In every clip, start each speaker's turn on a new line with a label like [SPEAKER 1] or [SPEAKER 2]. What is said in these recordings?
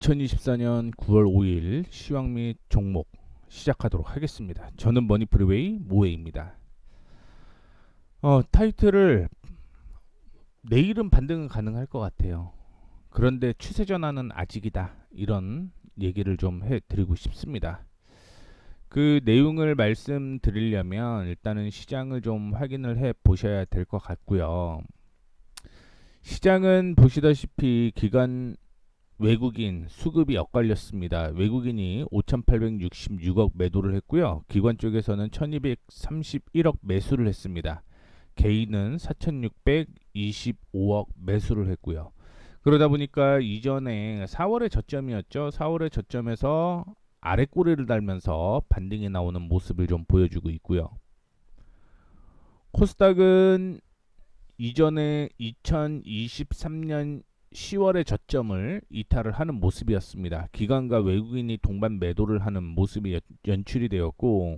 [SPEAKER 1] 2024년 9월 5일 시황 및 종목 시작하도록 하겠습니다. 저는 머니프리웨이 모웨이입니다. 타이틀을 내일은 반등은 가능할 것 같아요. 그런데 추세 전환은 아직이다. 이런 얘기를 좀 해드리고 싶습니다. 그 내용을 말씀드리려면 일단은 시장을 좀 확인을 해 보셔야 될 것 같고요. 시장은 보시다시피 기관 외국인 수급이 엇갈렸습니다. 외국인이 5,866억 매도를 했고요. 기관 쪽에서는 1,231억 매수를 했습니다. 개인은 4,625억 매수를 했고요. 그러다 보니까 이전에 4월의 저점이었죠. 4월의 저점에서 아래 꼬리를 달면서 반등이 나오는 모습을 좀 보여주고 있고요. 코스닥은 이전에 2023년 10월의 저점을 이탈을 하는 모습이었습니다. 기관과 외국인이 동반 매도를 하는 모습이 연출이 되었고,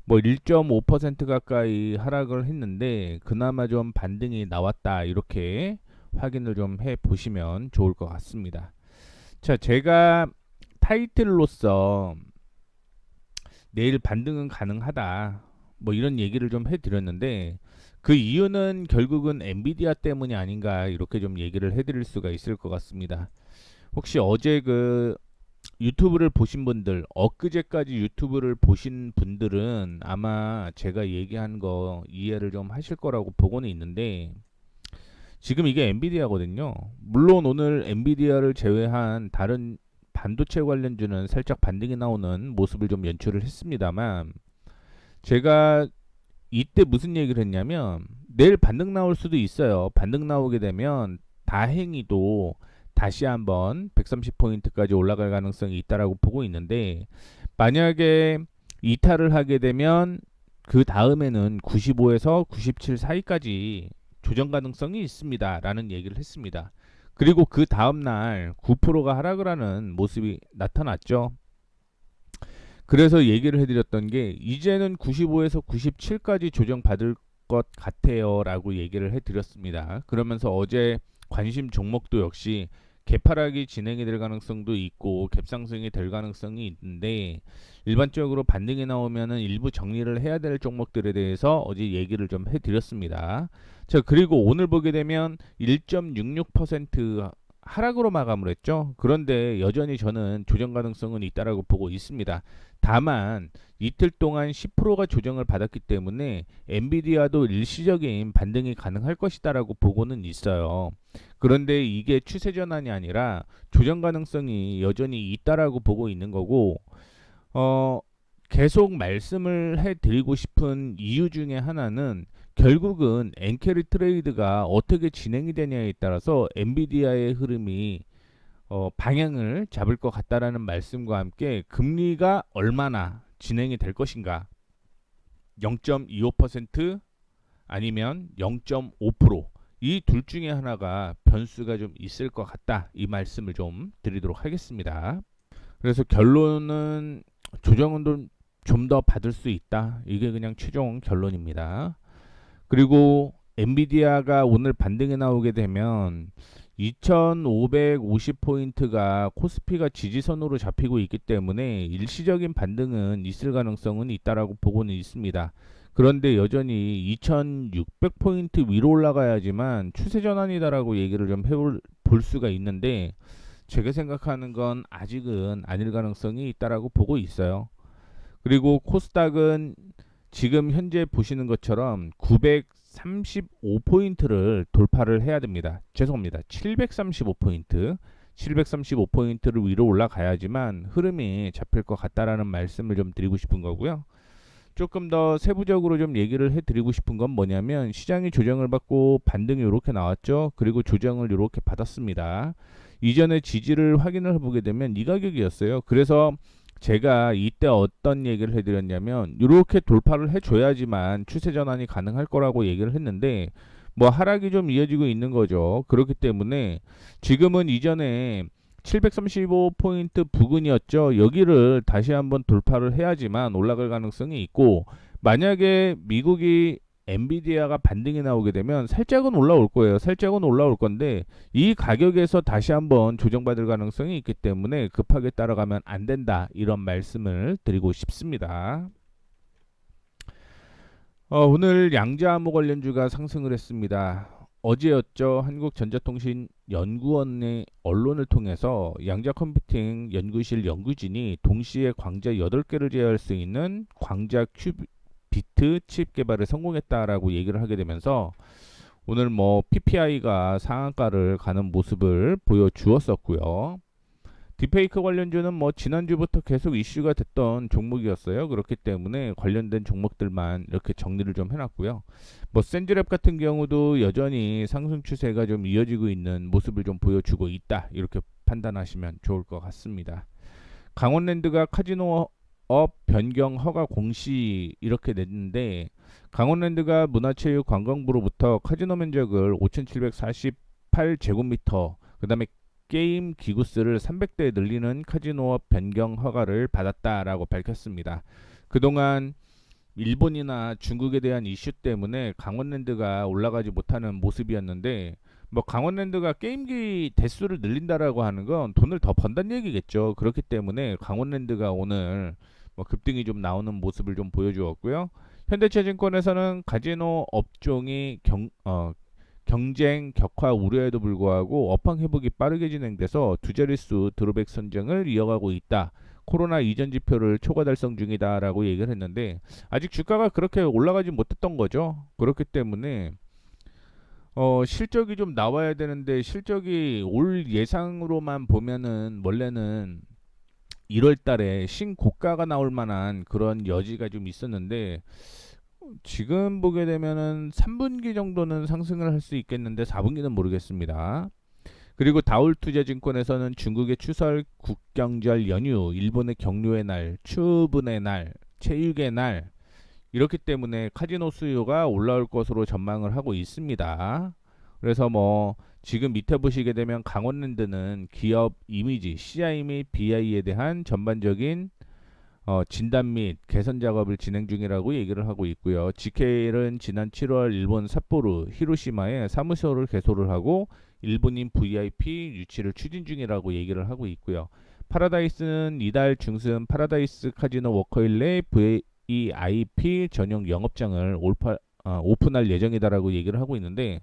[SPEAKER 1] 뭐 1.5% 가까이 하락을 했는데 그나마 좀 반등이 나왔다, 이렇게 확인을 좀 해 보시면 좋을 것 같습니다. 자, 제가 타이틀로서 내일 반등은 가능하다, 뭐 이런 얘기를 좀 해드렸는데, 그 이유는 결국은 엔비디아 때문이 아닌가, 이렇게 좀 얘기를 해드릴 수가 있을 것 같습니다. 혹시 어제 그 유튜브를 보신 분들, 엊그제까지 유튜브를 보신 분들은 아마 제가 얘기한 거 이해를 좀 하실 거라고 보고는 있는데, 지금 이게 엔비디아거든요. 물론 오늘 엔비디아를 제외한 다른 반도체 관련주는 살짝 반등이 나오는 모습을 좀 연출을 했습니다만, 제가 이때 무슨 얘기를 했냐면, 내일 반등 나올 수도 있어요. 반등 나오게 되면 다행히도 다시 한번 130포인트까지 올라갈 가능성이 있다라고 보고 있는데, 만약에 이탈을 하게 되면 그 다음에는 95에서 97 사이까지 조정 가능성이 있습니다 라는 얘기를 했습니다. 그리고 그 다음날 9%가 하락을 하는 모습이 나타났죠. 그래서 얘기를 해드렸던 게, 이제는 95에서 97까지 조정받을 것 같아요 라고 얘기를 해드렸습니다. 그러면서 어제 관심 종목도 역시 개파락이 진행이 될 가능성도 있고 갭상승이 될 가능성이 있는데, 일반적으로 반등이 나오면은 일부 정리를 해야 될 종목들에 대해서 어제 얘기를 좀 해드렸습니다. 자, 그리고 오늘 보게 되면 1.66% 하락으로 마감을 했죠. 그런데 여전히 저는 조정 가능성은 있다라고 보고 있습니다. 다만 이틀 동안 10%가 조정을 받았기 때문에 엔비디아도 일시적인 반등이 가능할 것이다라고 보고는 있어요. 그런데 이게 추세 전환이 아니라 조정 가능성이 여전히 있다라고 보고 있는 거고, 어, 계속 말씀을 해드리고 싶은 이유 중에 하나는, 결국은 엔캐리 트레이드가 어떻게 진행이 되냐에 따라서 엔비디아의 흐름이 방향을 잡을 것 같다라는 말씀과 함께, 금리가 얼마나 진행이 될 것인가, 0.25% 아니면 0.5%, 이 둘 중에 하나가 변수가 좀 있을 것 같다, 이 말씀을 좀 드리도록 하겠습니다. 그래서 결론은 조정은 좀 더 받을 수 있다, 이게 그냥 최종 결론입니다. 그리고 엔비디아가 오늘 반등이 나오게 되면 2550포인트가 코스피가 지지선으로 잡히고 있기 때문에 일시적인 반등은 있을 가능성은 있다라고 보고는 있습니다. 그런데 여전히 2600포인트 위로 올라가야지만 추세 전환이다라고 얘기를 좀 해볼 수가 있는데, 제가 생각하는 건 아직은 아닐 가능성이 있다라고 보고 있어요. 그리고 코스닥은 지금 현재 보시는 것처럼 935포인트를 돌파를 해야 됩니다. 죄송합니다. 735포인트. 735포인트를 위로 올라가야지만 흐름이 잡힐 것 같다라는 말씀을 좀 드리고 싶은 거고요. 조금 더 세부적으로 좀 얘기를 해드리고 싶은 건 뭐냐면, 시장이 조정을 받고 반등이 이렇게 나왔죠. 그리고 조정을 이렇게 받았습니다. 이전에 지지를 확인을 해보게 되면 이 가격이었어요. 그래서 제가 이때 어떤 얘기를 해드렸냐면, 이렇게 돌파를 해줘야지만 추세 전환이 가능할 거라고 얘기를 했는데, 뭐 하락이 좀 이어지고 있는 거죠. 그렇기 때문에 지금은 이전에 735포인트 부근이었죠. 여기를 다시 한번 돌파를 해야지만 올라갈 가능성이 있고, 만약에 미국이 엔비디아가 반등이 나오게 되면 살짝은 올라올 거예요. 살짝은 올라올 건데 이 가격에서 다시 한번 조정받을 가능성이 있기 때문에 급하게 따라가면 안 된다. 이런 말씀을 드리고 싶습니다. 오늘 양자암호 관련주가 상승을 했습니다. 어제였죠. 한국전자통신연구원의 언론을 통해서 양자컴퓨팅 연구실 연구진이 동시에 광자 8개를 제어할 수 있는 광자 큐비트 칩 개발에 성공했다라고 얘기를 하게 되면서 오늘 뭐 PPI가 상한가를 가는 모습을 보여주었었고요. 딥페이크 관련주는 뭐 지난주부터 계속 이슈가 됐던 종목이었어요. 그렇기 때문에 관련된 종목들만 이렇게 정리를 좀 해놨고요. 뭐 센즈랩 같은 경우도 여전히 상승 추세가 좀 이어지고 있는 모습을 좀 보여주고 있다. 이렇게 판단하시면 좋을 것 같습니다. 강원랜드가 카지노 업 변경 허가 공시 이렇게 냈는데 강원랜드가 문화체육관광부로부터 카지노 면적을 5,748제곱미터 그 다음에 게임 기구수를 300대 늘리는 카지노업 변경 허가를 받았다라고 밝혔습니다. 그동안 일본이나 중국에 대한 이슈 때문에 강원랜드가 올라가지 못하는 모습이었는데 뭐 강원랜드가 게임기 대수를 늘린다라고 하는 건 돈을 더 번다는 얘기겠죠. 그렇기 때문에 강원랜드가 오늘 뭐 급등이 좀 나오는 모습을 좀 보여주었고요. 현대차증권에서는 카지노 업종이 경쟁 격화 우려에도 불구하고 업황 회복이 빠르게 진행돼서 두 자릿수 드롭백 선정을 이어가고 있다. 코로나 이전 지표를 초과 달성 중이다라고 얘기를 했는데 아직 주가가 그렇게 올라가지 못했던 거죠. 그렇기 때문에 실적이 좀 나와야 되는데 실적이 올 예상으로만 보면은 원래는 1월 달에 신고가가 나올 만한 그런 여지가 좀 있었는데 지금 보게 되면은 3분기 정도는 상승을 할 수 있겠는데 4분기는 모르겠습니다. 그리고 다울투자증권에서는 중국의 추설 국경절 연휴, 일본의 경료의 날, 추분의 날, 체육의 날 이렇기 때문에 카지노 수요가 올라올 것으로 전망을 하고 있습니다. 그래서 뭐 지금 밑에 보시게 되면 강원랜드는 기업 이미지 CI 및 BI에 대한 전반적인 진단 및 개선 작업을 진행 중이라고 얘기를 하고 있고요. GKL은 지난 7월 일본 삿포로 히로시마에 사무소를 개소를 하고 일본인 VIP 유치를 추진 중이라고 얘기를 하고 있고요. 파라다이스는 이달 중순 파라다이스 카지노 워커힐 내 VIP 전용 영업장을 오픈할 예정이다라고 얘기를 하고 있는데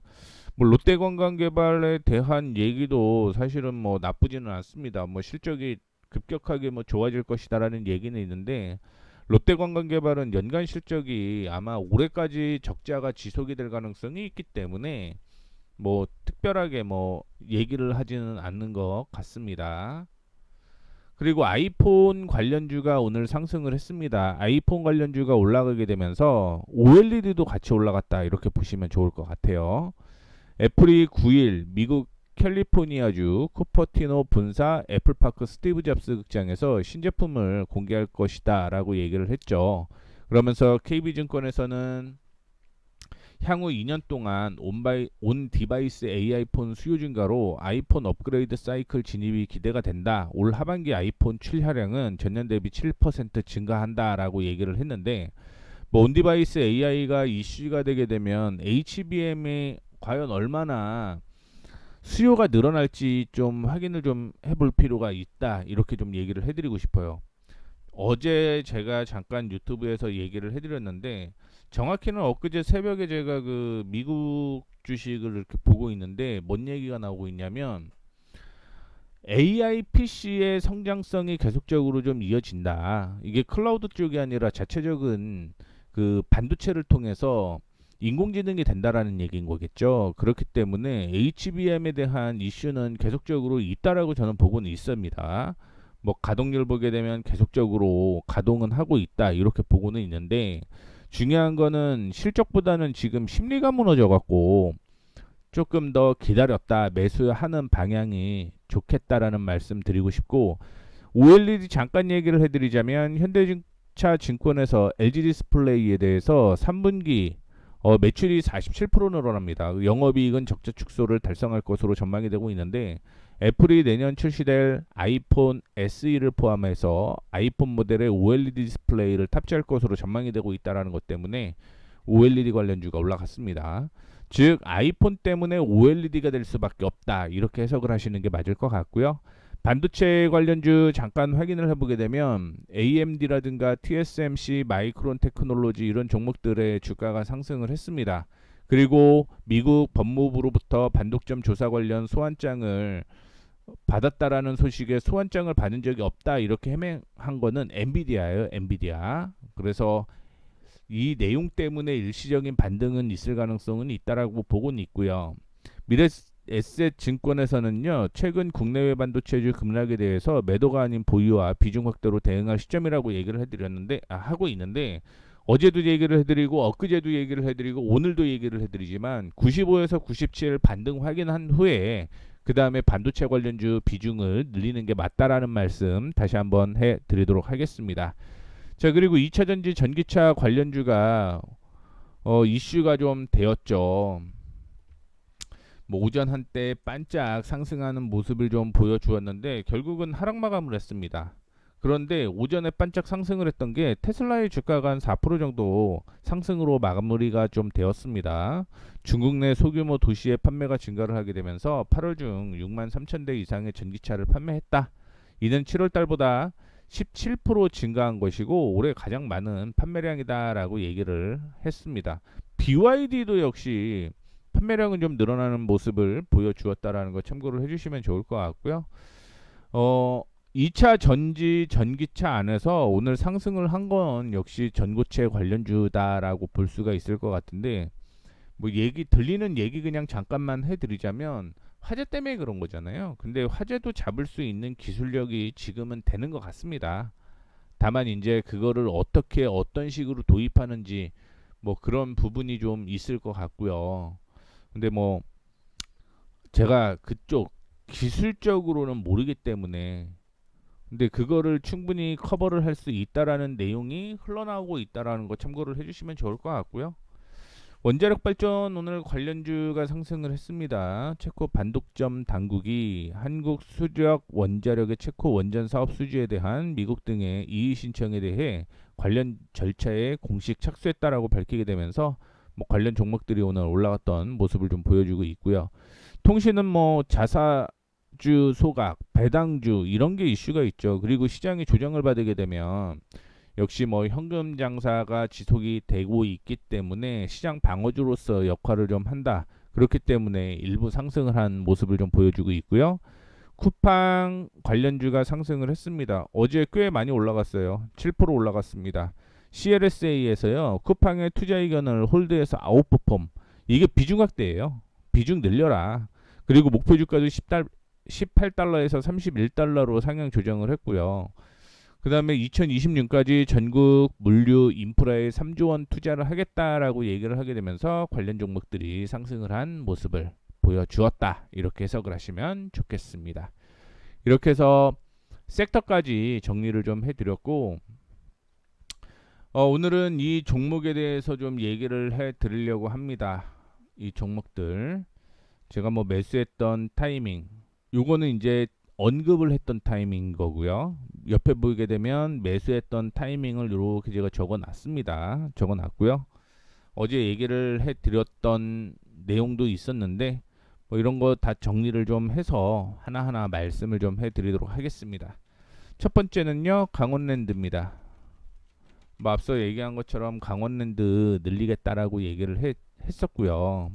[SPEAKER 1] 뭐 롯데관광개발에 대한 얘기도 사실은 뭐 나쁘지는 않습니다. 뭐 실적이 급격하게 뭐 좋아질 것이다라는 얘기는 있는데 롯데관광개발은 연간 실적이 아마 올해까지 적자가 지속이 될 가능성이 있기 때문에 뭐 특별하게 뭐 얘기를 하지는 않는 것 같습니다. 그리고 아이폰 관련주가 오늘 상승을 했습니다. 아이폰 관련주가 올라가게 되면서 OLED도 같이 올라갔다 이렇게 보시면 좋을 것 같아요. 애플이 9일 미국 캘리포니아주 쿠퍼티노 분사 애플파크 스티브 잡스 극장에서 신제품을 공개할 것이다 라고 얘기를 했죠. 그러면서 KB증권에서는 향후 2년 동안 온 디바이스 AI폰 수요 증가로 아이폰 업그레이드 사이클 진입이 기대가 된다. 올 하반기 아이폰 출하량은 전년 대비 7% 증가한다라고 얘기를 했는데 뭐 온 디바이스 AI가 이슈가 되게 되면 HBM이 과연 얼마나 수요가 늘어날지 좀 확인을 좀 해볼 필요가 있다. 이렇게 좀 얘기를 해드리고 싶어요. 어제 제가 잠깐 유튜브에서 얘기를 해드렸는데 정확히는 엊그제 새벽에 제가 그 미국 주식을 이렇게 보고 있는데 뭔 얘기가 나오고 있냐면 AI PC의 성장성이 계속적으로 좀 이어진다. 이게 클라우드 쪽이 아니라 자체적인 그 반도체를 통해서 인공지능이 된다라는 얘기인 거겠죠. 그렇기 때문에 HBM에 대한 이슈는 계속적으로 있다라고 저는 보고는 있습니다. 뭐 가동률 보게 되면 계속적으로 가동은 하고 있다 이렇게 보고는 있는데 중요한 거는 실적보다는 지금 심리가 무너져 갖고 조금 더 기다렸다 매수하는 방향이 좋겠다라는 말씀 드리고 싶고 OLED 잠깐 얘기를 해드리자면 현대차 증권에서 LG 디스플레이에 대해서 3분기 매출이 47% 늘어납니다. 영업이익은 적자 축소를 달성할 것으로 전망이 되고 있는데 애플이 내년 출시될 아이폰 SE를 포함해서 아이폰 모델의 OLED 디스플레이를 탑재할 것으로 전망이 되고 있다는 것 때문에 OLED 관련주가 올라갔습니다. 즉 아이폰 때문에 OLED가 될 수밖에 없다, 이렇게 해석을 하시는 게 맞을 것 같고요. 반도체 관련주 잠깐 확인을 해보게 되면 AMD라든가 TSMC, 마이크론 테크놀로지 이런 종목들의 주가가 상승을 했습니다. 그리고 미국 법무부로부터 반독점 조사 관련 소환장을 받았다라는 소식에 소환장을 받은 적이 없다, 이렇게 해명한 거는 엔비디아예요. 엔비디아. 그래서 이 내용 때문에 일시적인 반등은 있을 가능성은 있다라고 보고는 있고요. 미래에셋 증권에서는요, 최근 국내외 반도체주 급락에 대해서 매도가 아닌 보유와 비중 확대로 대응할 시점이라고 얘기를 해드렸는데, 하고 있는데, 어제도 얘기를 해드리고 엊그제도 얘기를 해드리고 오늘도 얘기를 해드리지만 95에서 97 반등 확인한 후에 그 다음에 반도체 관련주 비중을 늘리는 게 맞다라는 말씀 다시 한번 해드리도록 하겠습니다. 자, 그리고 2차전지 전기차 관련주가 이슈가 좀 되었죠. 뭐 오전 한때 반짝 상승하는 모습을 좀 보여주었는데 결국은 하락 마감을 했습니다. 그런데 오전에 반짝 상승을 했던 게 테슬라의 주가가 한 4% 정도 상승으로 마무리가 좀 되었습니다. 중국 내 소규모 도시의 판매가 증가를 하게 되면서 8월 중 6만 3천 대 이상의 전기차를 판매했다. 이는 7월 달보다 17% 증가한 것이고 올해 가장 많은 판매량이다라고 얘기를 했습니다. BYD도 역시 판매량은 좀 늘어나는 모습을 보여주었다라는 거 참고를 해주시면 좋을 것 같고요. 2차 전지 전기차 안에서 오늘 상승을 한 건 역시 전고체 관련주다라고 볼 수가 있을 것 같은데, 뭐 얘기 들리는 얘기 그냥 잠깐만 해드리자면 화재 때문에 그런 거잖아요. 근데 화재도 잡을 수 있는 기술력이 지금은 되는 것 같습니다. 다만 이제 그거를 어떻게 어떤 식으로 도입하는지 뭐 그런 부분이 좀 있을 것 같고요. 근데 뭐 제가 그쪽 기술적으로는 모르기 때문에, 근데 그거를 충분히 커버를 할 수 있다라는 내용이 흘러나오고 있다라는 거 참고를 해주시면 좋을 것 같고요. 원자력 발전 오늘 관련주가 상승을 했습니다. 체코 반독점 당국이 한국 수력 원자력의 체코 원전 사업 수주에 대한 미국 등의 이의 신청에 대해 관련 절차에 공식 착수했다라고 밝히게 되면서 뭐 관련 종목들이 오늘 올라갔던 모습을 좀 보여주고 있고요. 통신은 뭐 자사주 소각, 배당주 이런 게 이슈가 있죠. 그리고 시장이 조정을 받게 되면 역시 뭐 현금 장사가 지속이 되고 있기 때문에 시장 방어주로서 역할을 좀 한다. 그렇기 때문에 일부 상승을 한 모습을 좀 보여주고 있고요. 쿠팡 관련주가 상승을 했습니다. 어제 꽤 많이 올라갔어요. 7% 올라갔습니다. CLSA에서요, 쿠팡의 투자 의견을 홀드해서 아웃퍼폼. 이게 비중 확대예요. 비중 늘려라. 그리고 목표 주가도 18달러에서 31달러로 상향 조정을 했고요. 그 다음에 2026까지 전국 물류 인프라에 3조 원 투자를 하겠다라고 얘기를 하게 되면서 관련 종목들이 상승을 한 모습을 보여주었다, 이렇게 해석을 하시면 좋겠습니다. 이렇게 해서 섹터까지 정리를 좀 해드렸고, 오늘은 이 종목에 대해서 좀 얘기를 해드리려고 합니다. 이 종목들 제가 뭐 매수했던 타이밍, 요거는 이제 언급을 했던 타이밍인 거고요. 옆에 보게 되면 매수했던 타이밍을 이렇게 제가 적어놨습니다. 적어놨고요. 어제 얘기를 해드렸던 내용도 있었는데 뭐 이런 거 다 정리를 좀 해서 하나하나 말씀을 좀 해드리도록 하겠습니다. 첫 번째는요, 강원랜드입니다. 뭐 앞서 얘기한 것처럼 강원랜드 늘리겠다라고 얘기를 했었고요.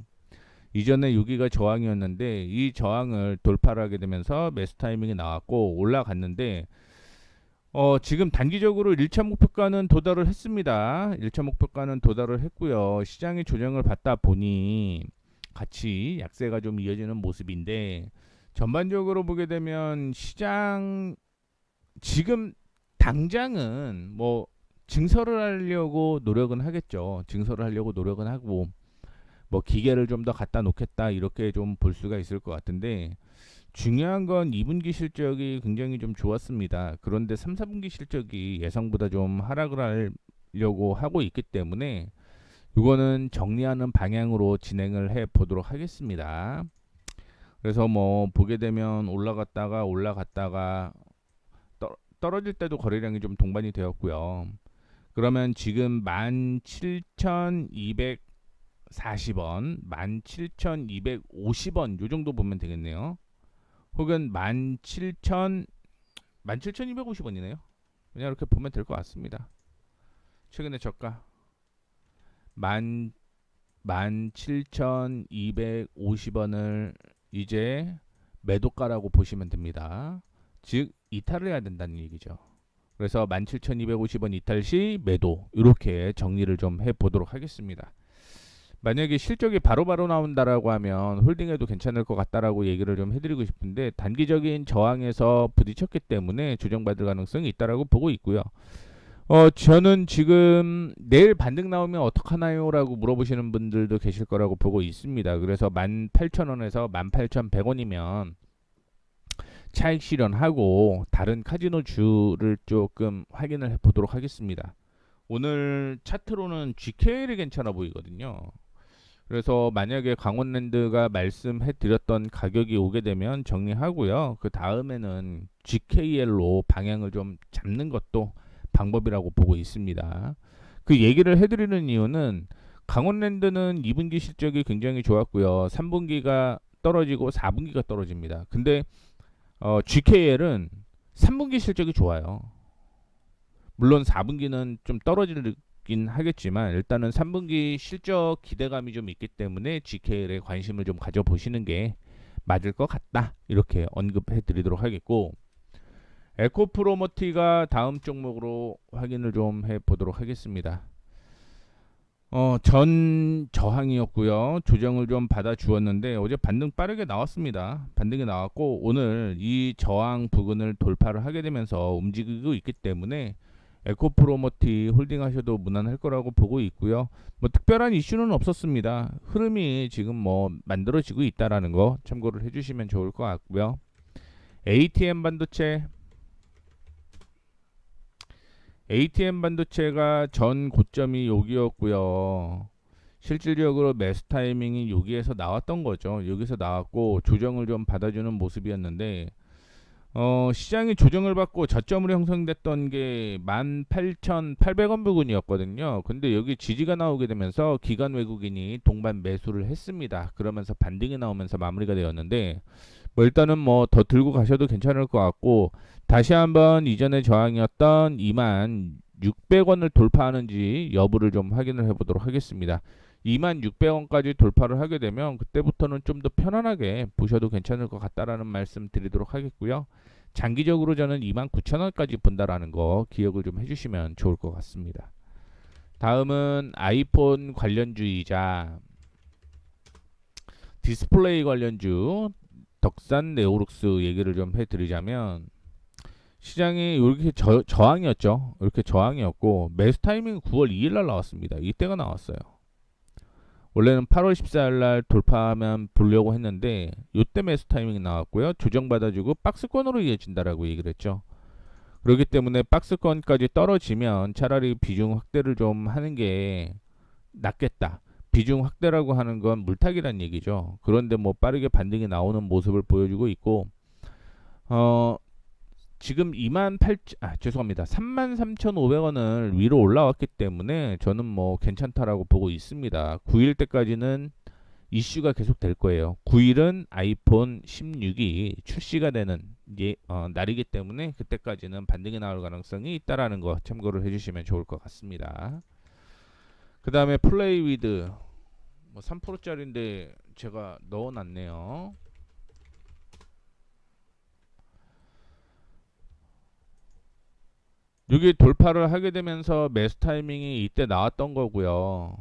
[SPEAKER 1] 이전에 여기가 저항이었는데 이 저항을 돌파를 하게 되면서 매수 타이밍이 나왔고 올라갔는데, 지금 단기적으로 1차 목표가는 도달을 했습니다. 1차 목표가는 도달을 했고요. 시장이 조정을 받다 보니 같이 약세가 좀 이어지는 모습인데, 전반적으로 보게 되면 시장 지금 당장은 뭐 증설을 하려고 노력은 하겠죠. 증설을 하려고 노력은 하고 뭐 기계를 좀 더 갖다 놓겠다, 이렇게 좀 볼 수가 있을 것 같은데, 중요한 건 2분기 실적이 굉장히 좀 좋았습니다. 그런데 3, 4분기 실적이 예상보다 좀 하락을 하려고 하고 있기 때문에 이거는 정리하는 방향으로 진행을 해 보도록 하겠습니다. 그래서 뭐 보게 되면 올라갔다가 떨어질 때도 거래량이 좀 동반이 되었고요. 그러면 지금 17,240원, 17,250원 요 정도 보면 되겠네요. 혹은 17,250원이네요. 그냥 이렇게 보면 될 것 같습니다. 최근에 저가 17,250원을 이제 매도가라고 보시면 됩니다. 즉 이탈을 해야 된다는 얘기죠. 그래서 17,250원 이탈 시 매도, 이렇게 정리를 좀 해보도록 하겠습니다. 만약에 실적이 바로바로 나온다라고 하면 홀딩해도 괜찮을 것 같다라고 얘기를 좀 해드리고 싶은데, 단기적인 저항에서 부딪혔기 때문에 조정받을 가능성이 있다라고 보고 있고요. 저는 지금 내일 반등 나오면 어떡하나요? 라고 물어보시는 분들도 계실 거라고 보고 있습니다. 그래서 18,000원에서 18,100원이면 차익 실현하고 다른 카지노주를 조금 확인을 해보도록 하겠습니다. 오늘 차트로는 GKL이 괜찮아 보이거든요. 그래서 만약에 강원랜드가 말씀해 드렸던 가격이 오게 되면 정리하고요. 그 다음에는 GKL로 방향을 좀 잡는 것도 방법이라고 보고 있습니다. 그 얘기를 해드리는 이유는 강원랜드는 2분기 실적이 굉장히 좋았고요. 3분기가 떨어지고 4분기가 떨어집니다. 근데 GKL은 3분기 실적이 좋아요. 물론 4분기는 좀 떨어지긴 하겠지만 일단은 3분기 실적 기대감이 좀 있기 때문에 GKL에 관심을 좀 가져보시는 게 맞을 것 같다. 이렇게 언급해 드리도록 하겠고, 에코프로머티가 다음 종목으로 확인을 좀 해보도록 하겠습니다. 전 저항이었고요. 조정을 좀 받아 주었는데 어제 반등 빠르게 나왔습니다. 반등이 나왔고 오늘 이 저항 부근을 돌파를 하게 되면서 움직이고 있기 때문에 에코프로머티 홀딩하셔도 무난할 거라고 보고 있고요. 뭐 특별한 이슈는 없었습니다. 흐름이 지금 뭐 만들어지고 있다라는 거 참고를 해주시면 좋을 것 같고요. ATM 반도체가 전 고점이 여기였고요. 실질적으로 매수 타이밍이 여기에서 나왔던 거죠. 여기서 나왔고 조정을 좀 받아주는 모습이었는데, 시장이 조정을 받고 저점으로 형성됐던 게 18,800원 부근이었거든요. 근데 여기 지지가 나오게 되면서 기관 외국인이 동반 매수를 했습니다. 그러면서 반등이 나오면서 마무리가 되었는데, 뭐 일단은 뭐 더 들고 가셔도 괜찮을 것 같고, 다시 한번 이전의 저항이었던 26,600원을 돌파하는지 여부를 좀 확인을 해보도록 하겠습니다. 26,600원까지 돌파를 하게 되면 그때부터는 좀 더 편안하게 보셔도 괜찮을 것 같다라는 말씀 드리도록 하겠고요. 장기적으로 저는 29,000원까지 본다라는 거 기억을 좀 해주시면 좋을 것 같습니다. 다음은 아이폰 관련주이자 디스플레이 관련주 덕산 네오룩스 얘기를 좀 해드리자면, 시장이 이렇게 저항이었죠. 이렇게 저항이었고 매수 타이밍은 9월 2일 날 나왔습니다. 이때가 나왔어요. 원래는 8월 14일 날 돌파하면 보려고 했는데 이때 매수 타이밍이 나왔고요. 조정받아주고 박스권으로 이어진다라고 얘기를 했죠. 그렇기 때문에 박스권까지 떨어지면 차라리 비중 확대를 좀 하는 게 낫겠다. 비중 확대라고 하는 건 물타기란 얘기죠. 그런데 뭐 빠르게 반등이 나오는 모습을 보여주고 있고, 지금 33,500원을 위로 올라왔기 때문에 저는 뭐 괜찮다라고 보고 있습니다. 9일 때까지는 이슈가 계속 될 거예요. 9일은 아이폰 16이 출시가 되는 날이기 때문에 그때까지는 반등이 나올 가능성이 있다라는 거 참고를 해주시면 좋을 것 같습니다. 그 다음에 플레이 위드 뭐 3%짜리인데 제가 넣어놨네요. 여기 돌파를 하게 되면서 매수 타이밍이 이때 나왔던 거고요.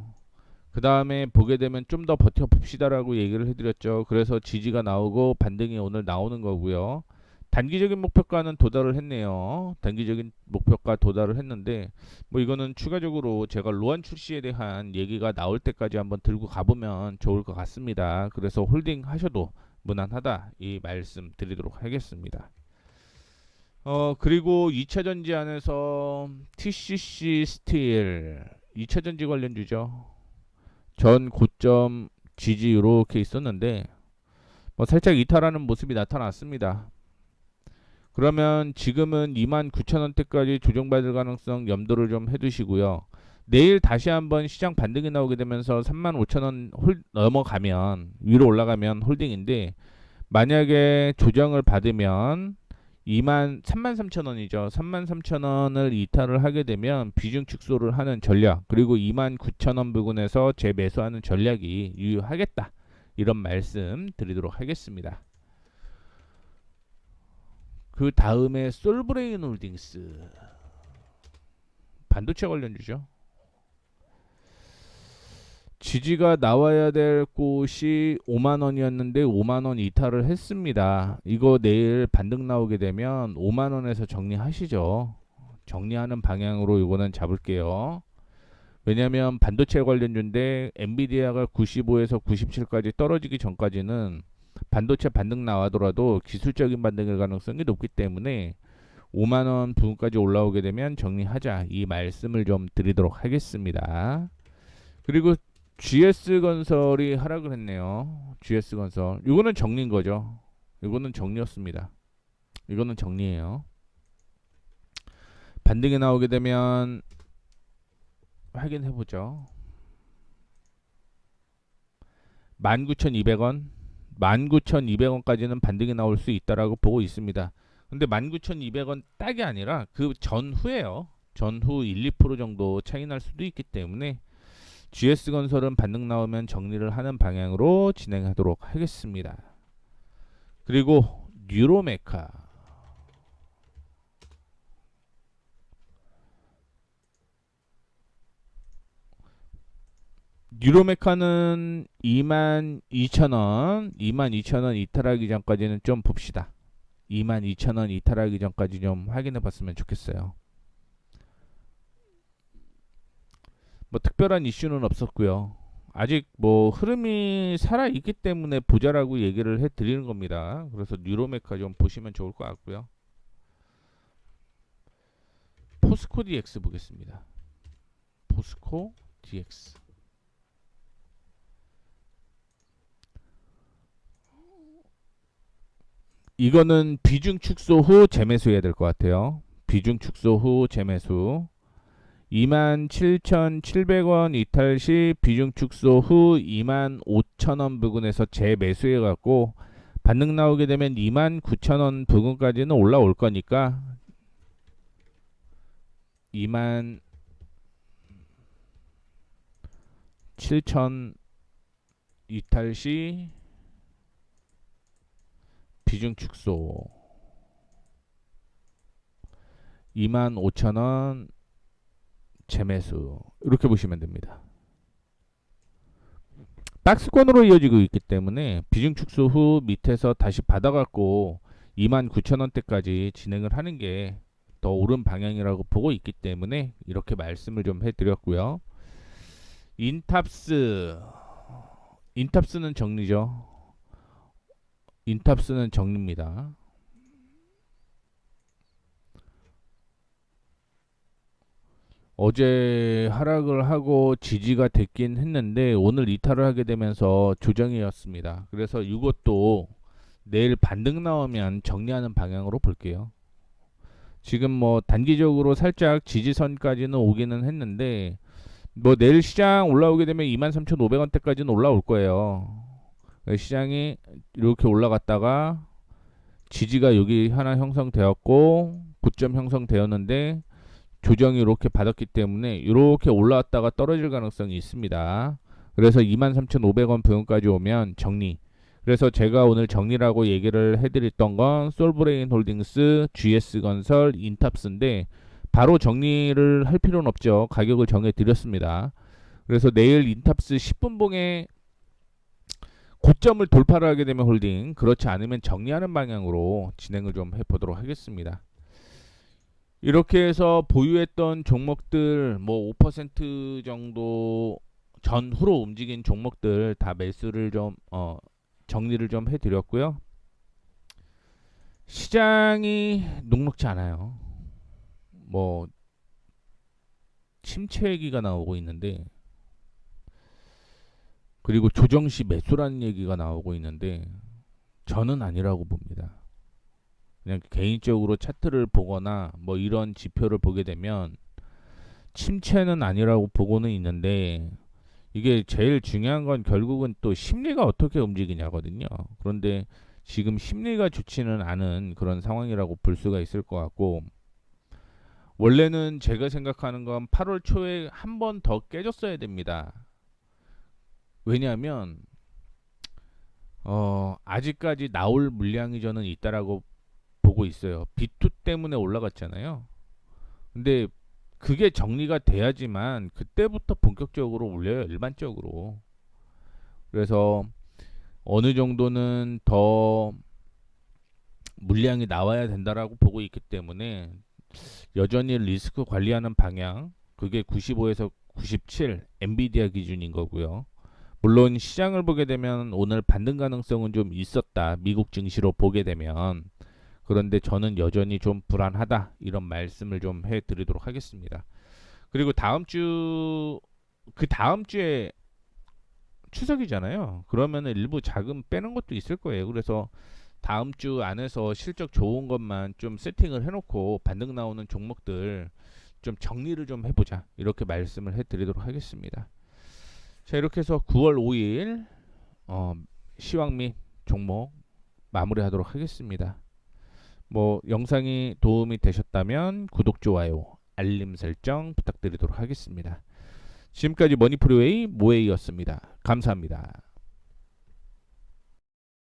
[SPEAKER 1] 그 다음에 보게 되면 좀 더 버텨봅시다라고 얘기를 해드렸죠. 그래서 지지가 나오고 반등이 오늘 나오는 거고요. 단기적인 목표가는 도달을 했네요. 단기적인 목표가 도달을 했는데 뭐 이거는 추가적으로 제가 로안 출시에 대한 얘기가 나올 때까지 한번 들고 가보면 좋을 것 같습니다. 그래서 홀딩 하셔도 무난하다 이 말씀 드리도록 하겠습니다. 그리고 2차전지 안에서 TCC 스틸 2차전지 관련주죠. 전 고점 지지 이렇게 있었는데 뭐 살짝 이탈하는 모습이 나타났습니다. 그러면 지금은 29,000원대까지 조정받을 가능성 염두를 좀 해두시고요. 내일 다시 한번 시장 반등이 나오게 되면서 35,000원 넘어가면 위로 올라가면 홀딩인데, 만약에 조정을 받으면 33,000원이죠. 33,000원을 이탈을 하게 되면 비중 축소를 하는 전략, 그리고 29,000원 부근에서 재매수하는 전략이 유효하겠다, 이런 말씀 드리도록 하겠습니다. 그 다음에 솔브레인 홀딩스, 반도체 관련주죠. 지지가 나와야 될 곳이 5만원이었는데 5만원 이탈을 했습니다. 이거 내일 반등 나오게 되면 5만원에서 정리하시죠. 정리하는 방향으로 이거는 잡을게요. 왜냐면 반도체 관련주인데 엔비디아가 95에서 97까지 떨어지기 전까지는 반도체 반등 나와더라도 기술적인 반등일 가능성이 높기 때문에 5만원 부근까지 올라오게 되면 정리하자, 이 말씀을 좀 드리도록 하겠습니다. 그리고 GS건설이 하락을 했네요. GS건설, 이거는 정리인 거죠. 이거는 정리였습니다. 이거는 정리예요. 반등이 나오게 되면 확인해 보죠. 19,200원, 19,200원까지는 반등이 나올 수 있다라고 보고 있습니다. 근데 19,200원 딱이 아니라 그 전후에요. 전후 1, 2% 정도 차이 날 수도 있기 때문에 GS건설은 반등 나오면 정리를 하는 방향으로 진행하도록 하겠습니다. 그리고 뉴로메카, 뉴로메카는 22,000원, 22,000원 이탈하기 전까지는 좀 봅시다. 22,000원 이탈하기 전까지 좀 확인해 봤으면 좋겠어요. 뭐 특별한 이슈는 없었고요. 아직 뭐 흐름이 살아 있기 때문에 보자라고 얘기를 해 드리는 겁니다. 그래서 뉴로메카 좀 보시면 좋을 것 같고요. 포스코 DX 보겠습니다. 포스코 DX. 이거는 비중 축소 후 재매수해야 될 것 같아요. 비중 축소 후 재매수. 27,700원 이탈 시 비중 축소 후 25,000원 부근에서 재매수해 갖고 반등 나오게 되면 29,000원 부근까지는 올라올 거니까 27,000 이탈 시 비중 축소 25,000원 재매수, 이렇게 보시면 됩니다. 박스권으로 이어지고 있기 때문에 비중 축소 후 밑에서 다시 받아갖고 29,000원대까지 진행을 하는 게 더 옳은 방향이라고 보고 있기 때문에 이렇게 말씀을 좀 해드렸고요. 인탑스는 정리죠. 인탑스는 정리입니다. 어제 하락을 하고 지지가 됐긴 했는데 오늘 이탈을 하게 되면서 조정이었습니다. 그래서 이것도 내일 반등 나오면 정리하는 방향으로 볼게요. 지금 뭐 단기적으로 살짝 지지선까지는 오기는 했는데 뭐 내일 시장 올라오게 되면 23,500원대까지는 올라올 거예요. 시장이 이렇게 올라갔다가 지지가 여기 하나 형성되었고 고점 형성되었는데 조정이 이렇게 받았기 때문에 이렇게 올라왔다가 떨어질 가능성이 있습니다. 그래서 23,500원 부근까지 오면 정리. 그래서 제가 오늘 정리라고 얘기를 해드렸던 건 솔브레인 홀딩스, GS건설, 인탑스인데 바로 정리를 할 필요는 없죠. 가격을 정해드렸습니다. 그래서 내일 인탑스 10분봉에 고점을 돌파를 하게 되면 홀딩, 그렇지 않으면 정리하는 방향으로 진행을 좀 해보도록 하겠습니다. 이렇게 해서 보유했던 종목들 뭐 5% 정도 전후로 움직인 종목들 다 매수를 좀 정리를 좀 해드렸고요. 시장이 녹록지 않아요. 뭐 침체 얘기가 나오고 있는데, 그리고 조정시 매수라는 얘기가 나오고 있는데 저는 아니라고 봅니다. 그냥 개인적으로 차트를 보거나 뭐 이런 지표를 보게 되면 침체는 아니라고 보고는 있는데, 이게 제일 중요한 건 결국은 또 심리가 어떻게 움직이냐거든요. 그런데 지금 심리가 좋지는 않은 그런 상황이라고 볼 수가 있을 것 같고, 원래는 제가 생각하는 건 8월 초에 한 번 더 깨졌어야 됩니다. 왜냐하면 아직까지 나올 물량이 저는 있다라고 보고 있어요. B2 때문에 올라갔잖아요. 근데 그게 정리가 돼야지만 그때부터 본격적으로 올려요, 일반적으로. 그래서 어느 정도는 더 물량이 나와야 된다라고 보고 있기 때문에 여전히 리스크 관리하는 방향, 그게 95에서 97 엔비디아 기준인 거고요. 물론 시장을 보게 되면 오늘 반등 가능성은 좀 있었다, 미국 증시로 보게 되면. 그런데 저는 여전히 좀 불안하다, 이런 말씀을 좀 해드리도록 하겠습니다. 그리고 그 다음 주에 추석이잖아요. 그러면 일부 자금 빼는 것도 있을 거예요. 그래서 다음 주 안에서 실적 좋은 것만 좀 세팅을 해놓고 반등 나오는 종목들 좀 정리를 좀 해보자, 이렇게 말씀을 해드리도록 하겠습니다. 자, 이렇게 해서 9월 5일 시황 및 종목 마무리하도록 하겠습니다. 뭐 영상이 도움이 되셨다면 구독, 좋아요, 알림 설정 부탁드리도록 하겠습니다. 지금까지 머니프리웨이 모에이였습니다. 감사합니다.